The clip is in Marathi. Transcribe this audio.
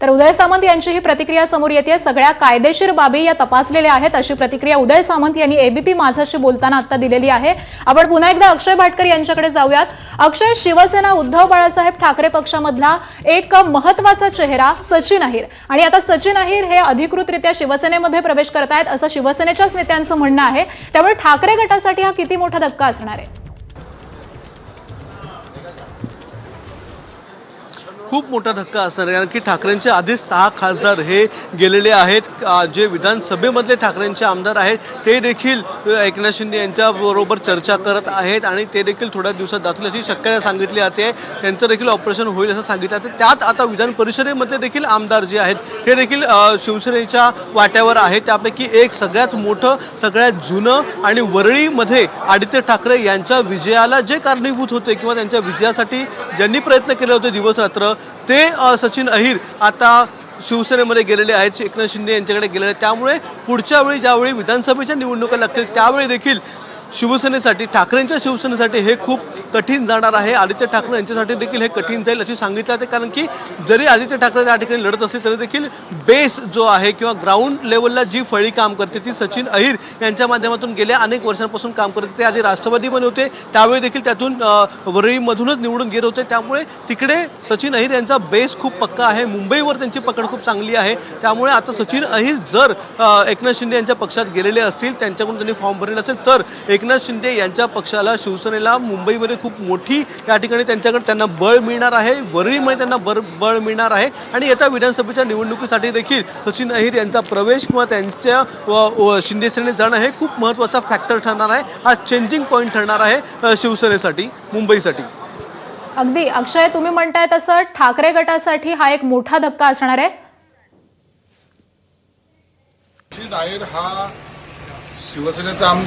तर उदय सामंत यांची ही प्रतिक्रिया समोर येते। सगळ्या कायदेशीर बाबी या तपासलेल्या आहेत अशी प्रतिक्रिया उदय सामंत यांनी एबीपी माझाशी बोलताना आता दिलेली आहे। आपण पुन्हा एकदा अक्षय भाटकर यांच्याकडे जाऊयात। अक्षय, शिवसेना उद्धव बाळासाहेब ठाकरे पक्षामधला एक महत्त्वाचा चेहरा सचिन अहिर आणि आता सचिन अहिर हे अधिकृतरित्या शिवसेनेमध्ये प्रवेश करतायत असं शिवसेनेच्याच नेत्यांचं म्हणणं आहे। त्यामुळे ठाकरे गटासाठी हा किती मोठा धक्का असणार आहे? खूप मोठा धक्का असणार आहे, कारण की ठाकरेंचे आधीच 6 खासदार हे गेलेले आहेत। जे विधानसभेमधले ठाकरेंचे आमदार आहेत ते देखील एकनाथ शिंदे यांच्या बरोबर चर्चा करत आहेत आणि ते देखील थोड्या दिवसात जातील अशी शक्यता सांगितली जाते। त्यांचं देखील ऑपरेशन होईल असं सांगितलं जातं। त्यात आता विधान परिषदेमध्ये देखील आमदार जे आहेत हे देखील शिवसेनेच्या वाट्यावर आहेत। त्यापैकी एक सगळ्यात मोठं, सगळ्यात जुनं आणि वरळीमध्ये आदित्य ठाकरे यांच्या विजयाला जे कारणीभूत होते किंवा त्यांच्या विजयासाठी ज्यांनी प्रयत्न केले होते दिवस रात्र, ते सचिन अहिर आता शिवसेनेमध्ये गेलेले आहेत, एकनाथ शिंदे यांच्याकडे गेलेले आहेत। त्यामुळे पुढच्या वेळी ज्यावेळी विधानसभेच्या निवडणुका लागतील त्यावेळी देखील शिवसेनेसाठी, ठाकरेंच्या शिवसेनेसाठी हे खूप कठीण जाणार आहे। आदित्य ठाकरे यांच्यासाठी देखील हे कठीण जाईल अशी सांगितलं जाते, कारण की जरी आदित्य ठाकरे त्या ठिकाणी लढत असले तरी देखील बेस जो आहे किंवा ग्राउंड लेवलला जी फळी काम करते ती सचिन अहिर यांच्या माध्यमातून गेल्या अनेक वर्षांपासून काम करते। ते आधी राष्ट्रवादीमध्ये होते, त्यावेळी देखील त्यातून वरळीमधूनच निवडून गेले होते। त्यामुळे तिकडे सचिन अहिर यांचा बेस खूप पक्का आहे, मुंबईवर त्यांची पकड खूप चांगली आहे। त्यामुळे आता सचिन अहिर जर एकनाथ शिंदे यांच्या पक्षात गेलेले असतील, त्यांच्याकडून त्यांनी फॉर्म भरलेला असेल, तर एकनाथ शिंदे यांच्या पक्षाला, शिवसेनेला मुंबईमध्ये खूप मोठी या ठिकाणी त्यांना बळ मिळणार आहे, वरळीमध्ये त्यांना बळ मिळणार आहे। आणि येत्या विधानसभेच्या निवडणुकीसाठी देखील सचिन अहिर यांचा प्रवेश किंवा त्यांच्या शिंदे सेनेत जाणं हे खूप महत्त्वाचा फॅक्टर ठरणार आहे। हा चेंजिंग पॉईंट ठरणार आहे शिवसेनेसाठी, मुंबईसाठी। अगदी अक्षय, तुम्ही म्हणताय तसं ठाकरे गटासाठी हा एक मोठा धक्का असणार आहे। सचिन अहिर हा शिवसेनेचा आमदार